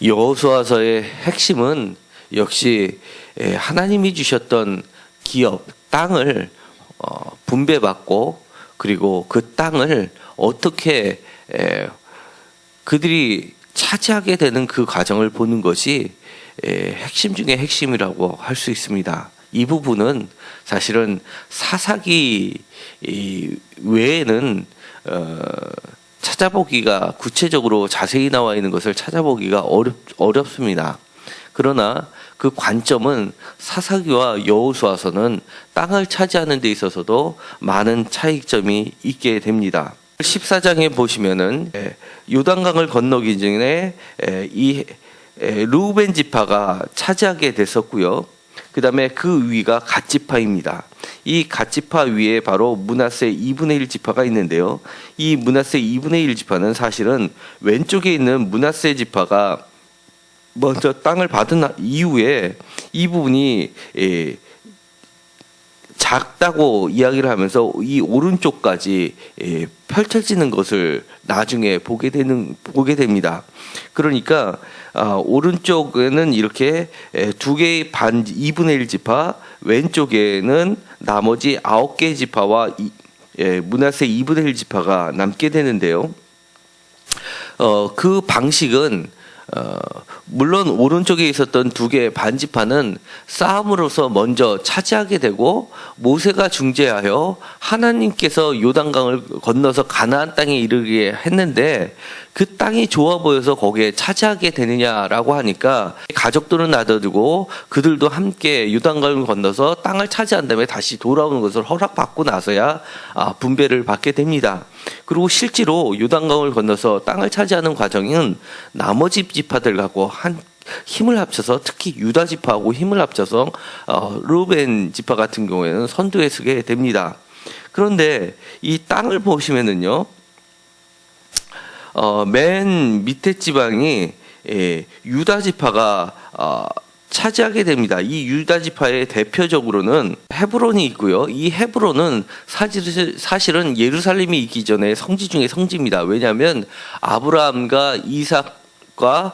여호수아서의 핵심은 역시 하나님이 주셨던 기업, 땅을 분배받고 그리고 그 땅을 어떻게 그들이 차지하게 되는 그 과정을 보는 것이 핵심 중에 핵심이라고 할 수 있습니다. 이 부분은 사실은 사사기 외에는 찾아보기가 구체적으로 자세히 나와 있는 것을 찾아보기가 어렵습니다. 그러나 그 관점은 사사기와 여호수아서는 땅을 차지하는 데 있어서도 많은 차이점이 있게 됩니다. 14장에 보시면은 요단강을 건너기 전에 이 르우벤 지파가 차지하게 됐었고요. 그 다음에 그 위가 갓 지파입니다. 이 갓 지파 위에 바로 므낫세 2분의 1 지파가 있는데요. 이 므낫세 2분의 1 지파는 사실은 왼쪽에 있는 므낫세 지파가 먼저 땅을 받은 이후에 이 부분이 작다고 이야기를 하면서 이 오른쪽까지 펼쳐지는 것을 나중에 보게 됩니다. 그러니까 오른쪽에는 이렇게 2개의 반 2분의 1 지파, 왼쪽에는 나머지 9개의 지파와 므낫세 2분의 1 지파가 남게 되는데요. 그 방식은 물론 오른쪽에 있었던 2개의 반지파는 싸움으로서 먼저 차지하게 되고 모세가 중재하여 하나님께서 요단강을 건너서 가나안 땅에 이르게 했는데 그 땅이 좋아 보여서 거기에 차지하게 되느냐라고 하니까 가족들은 놔둬두고 그들도 함께 요단강을 건너서 땅을 차지한 다음에 다시 돌아오는 것을 허락받고 나서야 분배를 받게 됩니다. 그리고 실제로 요단강을 건너서 땅을 차지하는 과정은 나머지 지파들하고 힘을 합쳐서 특히 유다 지파하고 힘을 합쳐서 르우벤 지파 같은 경우에는 선두에 서게 됩니다. 그런데 이 땅을 보시면은요, 맨 밑에 지방이 유다 지파가 차지하게 됩니다. 이 유다 지파의 대표적으로는 헤브론이 있고요. 이 헤브론은 사실은 예루살렘이 있기 전에 성지 중에 성지입니다. 왜냐하면 아브라함과 이삭과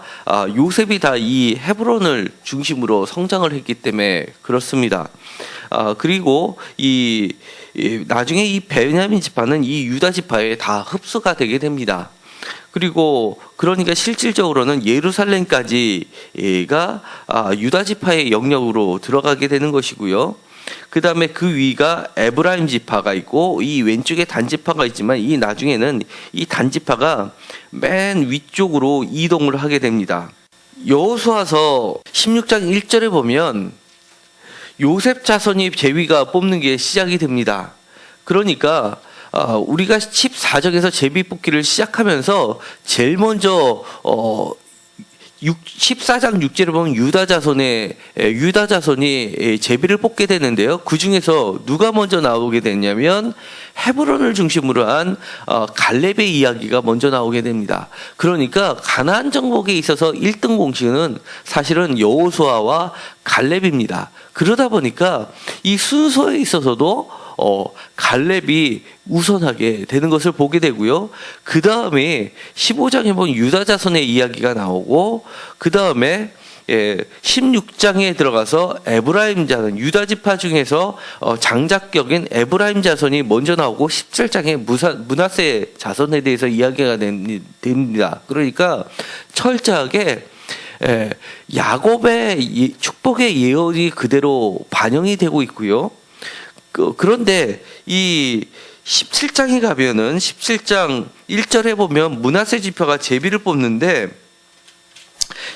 요셉이 다 이 헤브론을 중심으로 성장을 했기 때문에 그렇습니다. 그리고 나중에 이 베냐민 지파는 이 유다 지파에 다 흡수가 되게 됩니다. 그리고 그러니까 실질적으로는 예루살렘까지가 유다 지파의 영역으로 들어가게 되는 것이고요. 그 다음에 그 위가 에브라임 지파가 있고 이 왼쪽에 단 지파가 있지만 이 나중에는 이 단 지파가 맨 위쪽으로 이동을 하게 됩니다. 여호수아서 16장 1절에 보면 요셉 자손이 제위가 뽑는 게 시작이 됩니다. 그러니까 우리가 14장에서 제비 뽑기를 시작하면서 제일 먼저 14장 6절을 보면 유다 자손이 제비를 뽑게 되는데요. 그 중에서 누가 먼저 나오게 됐냐면 헤브론을 중심으로 한 갈렙의 이야기가 먼저 나오게 됩니다. 그러니까 가나안 정복에 있어서 1등 공신은 사실은 여호수아와 갈렙입니다. 그러다 보니까 이 순서에 있어서도 갈렙이 우선하게 되는 것을 보게 되고요. 그 다음에 15장에 보면 유다 자손의 이야기가 나오고 그 다음에 16장에 들어가서 에브라임 자손, 유다 지파 중에서 장작격인 에브라임 자손이 먼저 나오고 17장에 므낫세 자손에 대해서 이야기가 됩니다. 그러니까 철저하게 야곱의 축복의 예언이 그대로 반영이 되고 있고요. 그런데 이 17장에 가면은 17장 1절에 보면 므낫세 지파가 제비를 뽑는데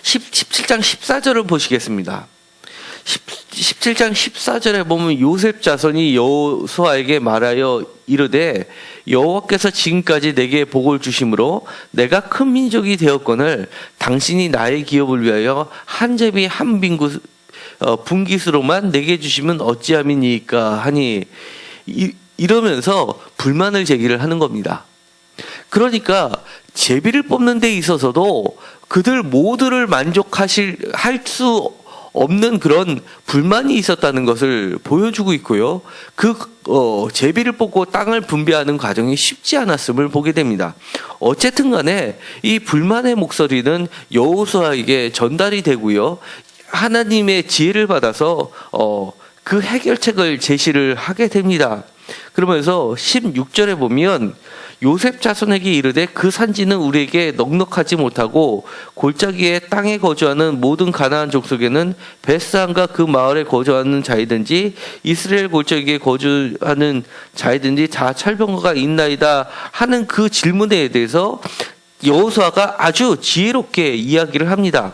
17장 14절을 보시겠습니다. 17장 14절에 보면 요셉 자손이 여호수아에게 말하여 이르되 여호와께서 지금까지 내게 복을 주심으로 내가 큰 민족이 되었거늘 당신이 나의 기업을 위하여 한 제비 한 분깃으로만 내게 주시면 어찌함이니까 하니 이러면서 불만을 제기를 하는 겁니다. 그러니까 제비를 뽑는 데 있어서도 그들 모두를 할 수 없는 그런 불만이 있었다는 것을 보여주고 있고요. 제비를 뽑고 땅을 분배하는 과정이 쉽지 않았음을 보게 됩니다. 어쨌든 간에 이 불만의 목소리는 여호수아에게 전달이 되고요. 하나님의 지혜를 받아서 그 해결책을 제시를 하게 됩니다. 그러면서 16절에 보면 요셉 자손에게 이르되 그 산지는 우리에게 넉넉하지 못하고 골짜기에 땅에 거주하는 모든 가나안 족속에는 베스안과 그 마을에 거주하는 자이든지 이스라엘 골짜기에 거주하는 자이든지 다 철병거가 있나이다 하는 그 질문에 대해서 여호수아가 아주 지혜롭게 이야기를 합니다.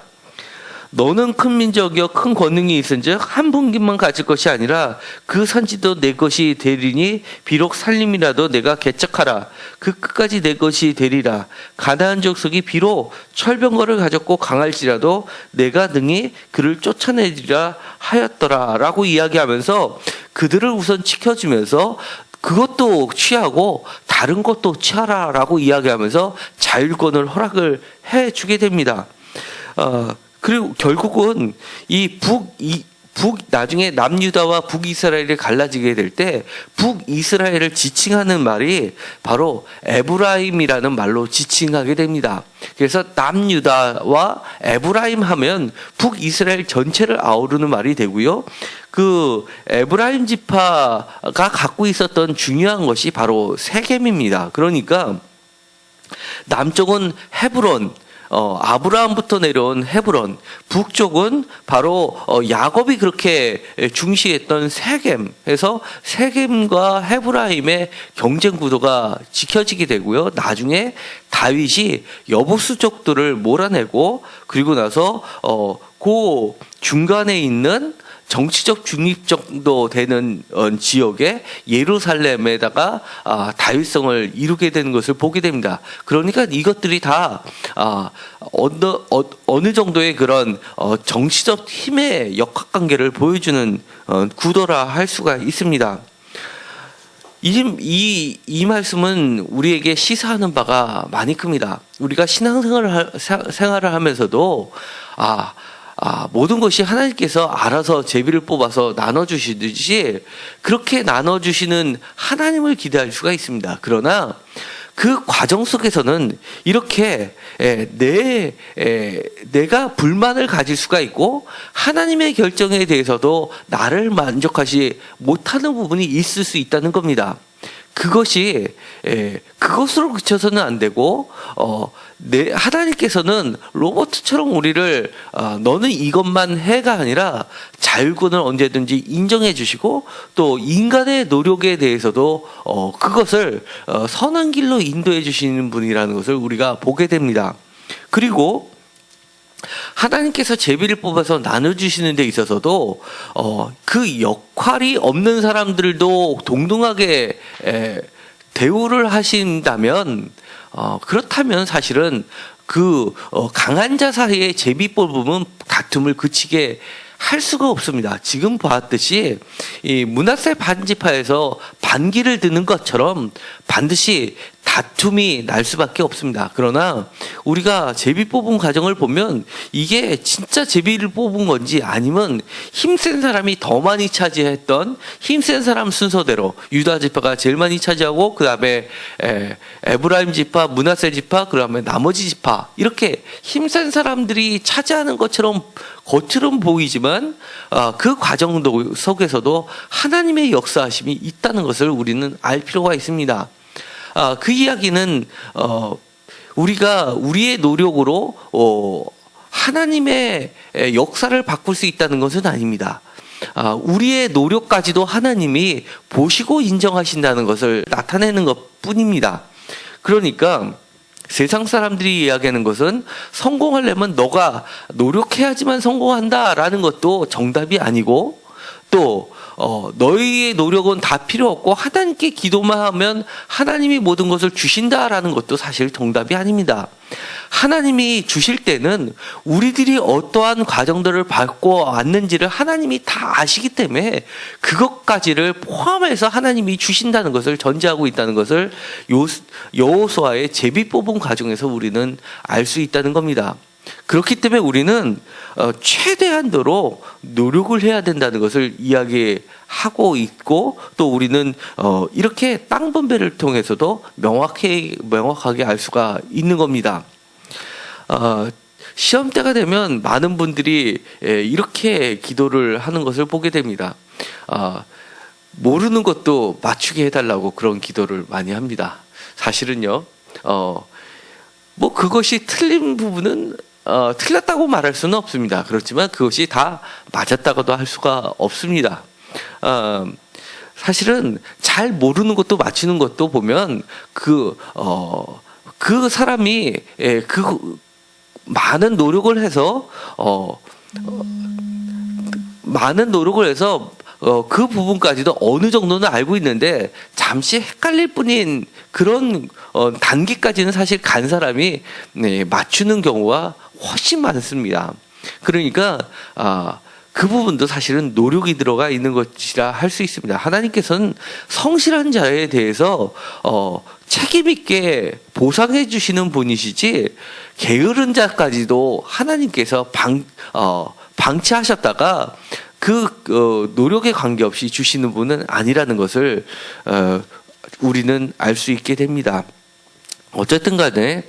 너는 큰 민족이여 큰 권능이 있은즉 한 분기만 가질 것이 아니라 그 산지도 내 것이 되리니 비록 살림이라도 내가 개척하라 그 끝까지 내 것이 되리라. 가나안 족속이 비록 철병거를 가졌고 강할지라도 내가 능히 그를 쫓아내리라 하였더라 라고 이야기하면서 그들을 우선 지켜주면서 그것도 취하고 다른 것도 취하라 라고 이야기하면서 자율권을 허락을 해주게 됩니다. 그리고 결국은 나중에 남유다와 북이스라엘이 갈라지게 될 때 북이스라엘을 지칭하는 말이 바로 에브라임이라는 말로 지칭하게 됩니다. 그래서 남유다와 에브라임 하면 북이스라엘 전체를 아우르는 말이 되고요. 그 에브라임 지파가 갖고 있었던 중요한 것이 바로 세겜입니다. 그러니까 남쪽은 헤브론, 아브라함부터 내려온 헤브론, 북쪽은 바로 야곱이 그렇게 중시했던 세겜에서 세겜과 헤브라임의 경쟁 구도가 지켜지게 되고요. 나중에 다윗이 여부수족들을 몰아내고 그리고 나서 그 중간에 있는 정치적 중립 정도 되는 지역의 예루살렘에다가 다윗성을 이루게 되는 것을 보게 됩니다. 그러니까 이것들이 다 어느 정도의 그런 정치적 힘의 역학관계를 보여주는 구도라 할 수가 있습니다. 이 말씀은 우리에게 시사하는 바가 많이 큽니다. 우리가 신앙생활을 하면서도 모든 것이 하나님께서 알아서 제비를 뽑아서 나눠주시듯이 그렇게 나눠주시는 하나님을 기대할 수가 있습니다. 그러나 그 과정 속에서는 이렇게 내가 불만을 가질 수가 있고 하나님의 결정에 대해서도 나를 만족하지 못하는 부분이 있을 수 있다는 겁니다. 그것이 그것으로 그쳐서는 안 되고 하나님께서는 로봇처럼 우리를 너는 이것만 해가 아니라 자율권을 언제든지 인정해 주시고 또 인간의 노력에 대해서도 그것을 선한 길로 인도해 주시는 분이라는 것을 우리가 보게 됩니다. 그리고 하나님께서 제비를 뽑아서 나눠주시는 데 있어서도 그 역할이 없는 사람들도 동등하게 대우를 하신다면 그렇다면 사실은 그 강한 자 사이에 제비 뽑으면 다툼을 그치게 할 수가 없습니다. 지금 봤듯이 이 므낫세 반지파에서 반기를 드는 것처럼 반드시 다툼이 날 수밖에 없습니다. 그러나 우리가 제비 뽑은 과정을 보면 이게 진짜 제비를 뽑은 건지 아니면 힘센 사람이 더 많이 차지했던 힘센 사람 순서대로 유다 지파가 제일 많이 차지하고 그 다음에 에브라임 지파, 므낫세 지파, 그 다음에 나머지 지파 이렇게 힘센 사람들이 차지하는 것처럼 겉으로는 보이지만 그 과정 속에서도 하나님의 역사하심이 있다는 것을 우리는 알 필요가 있습니다. 그 이야기는 우리가 우리의 노력으로 하나님의 역사를 바꿀 수 있다는 것은 아닙니다. 우리의 노력까지도 하나님이 보시고 인정하신다는 것을 나타내는 것뿐입니다. 그러니까 세상 사람들이 이야기하는 것은 성공하려면 너가 노력해야지만 성공한다라는 것도 정답이 아니고 또 너희의 노력은 다 필요 없고 하나님께 기도만 하면 하나님이 모든 것을 주신다라는 것도 사실 정답이 아닙니다. 하나님이 주실 때는 우리들이 어떠한 과정들을 밟고 왔는지를 하나님이 다 아시기 때문에 그것까지를 포함해서 하나님이 주신다는 것을 전제하고 있다는 것을 여호수아의 제비 뽑은 과정에서 우리는 알 수 있다는 겁니다. 그렇기 때문에 우리는 최대한도로 노력을 해야 된다는 것을 이야기하고 있고, 또 우리는 이렇게 땅 분배를 통해서도 명확하게 알 수가 있는 겁니다. 시험 때가 되면 많은 분들이 이렇게 기도를 하는 것을 보게 됩니다. 모르는 것도 맞추게 해달라고 그런 기도를 많이 합니다. 사실은요, 뭐 그것이 틀린 부분은 틀렸다고 말할 수는 없습니다. 그렇지만 그것이 다 맞았다고도 할 수가 없습니다. 사실은 잘 모르는 것도 맞추는 것도 보면 그 사람이 많은 노력을 해서 그 부분까지도 어느 정도는 알고 있는데 잠시 헷갈릴 뿐인 그런 단계까지는 사실 간 사람이 맞추는 경우가 훨씬 많습니다. 그러니까 그 부분도 사실은 노력이 들어가 있는 것이라 할 수 있습니다. 하나님께서는 성실한 자에 대해서 책임 있게 보상해 주시는 분이시지, 게으른 자까지도 하나님께서 방치하셨다가 노력에 관계없이 주시는 분은 아니라는 것을 우리는 알 수 있게 됩니다. 어쨌든 간에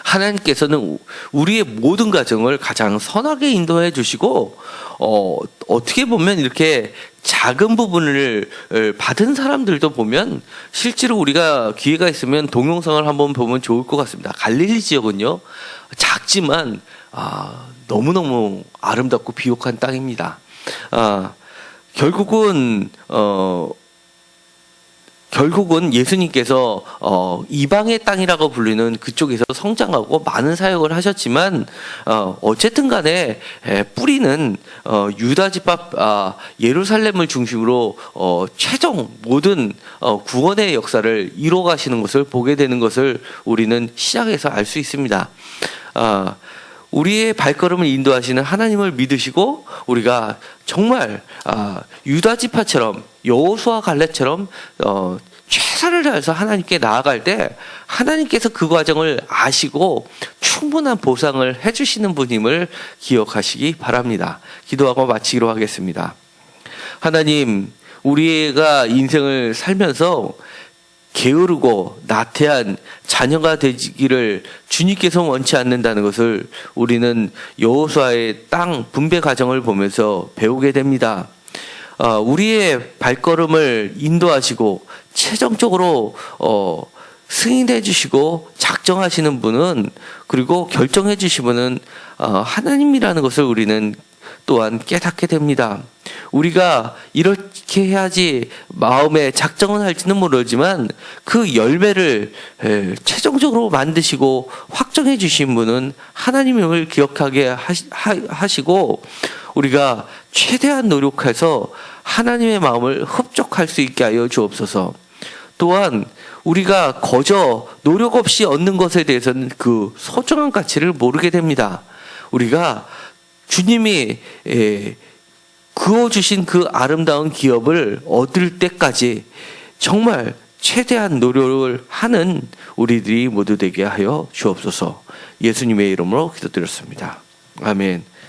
하나님께서는 우리의 모든 가정을 가장 선하게 인도해 주시고, 어떻게 보면 이렇게 작은 부분을 받은 사람들도 보면 실제로 우리가 기회가 있으면 동영상을 한번 보면 좋을 것 같습니다. 갈릴리 지역은요, 작지만 너무너무 아름답고 비옥한 땅입니다. 결국은 예수님께서 이방의 땅이라고 불리는 그쪽에서 성장하고 많은 사역을 하셨지만, 어쨌든 간에 뿌리는 유다 집합 예루살렘을 중심으로 최종 모든 구원의 역사를 이루어 가시는 것을 보게 되는 것을 우리는 시작에서 알 수 있습니다. 우리의 발걸음을 인도하시는 하나님을 믿으시고, 우리가 정말 유다 지파처럼, 여호수아 갈렙처럼 최선을 다해서 하나님께 나아갈 때 하나님께서 그 과정을 아시고 충분한 보상을 해주시는 분임을 기억하시기 바랍니다. 기도하고 마치기로 하겠습니다. 하나님, 우리가 인생을 살면서 게으르고 나태한 자녀가 되기를 주님께서 원치 않는다는 것을 우리는 여호수아의 땅 분배 과정을 보면서 배우게 됩니다. 우리의 발걸음을 인도하시고 최종적으로 승인해 주시고 작정하시는 분은, 그리고 결정해 주신 분은 하나님이라는 것을 우리는 또한 깨닫게 됩니다. 우리가 이렇게 해야지 마음에 작정은 할지는 모르지만 그 열매를 최종적으로 만드시고 확정해 주신 분은 하나님임을 기억하게 하시고, 우리가 최대한 노력해서 하나님의 마음을 흡족할 수 있게 하여 주옵소서. 또한 우리가 거저 노력 없이 얻는 것에 대해서는 그 소중한 가치를 모르게 됩니다. 우리가 주님이 그어주신 그 아름다운 기업을 얻을 때까지 정말 최대한 노력을 하는 우리들이 모두 되게 하여 주옵소서. 예수님의 이름으로 기도드렸습니다. 아멘.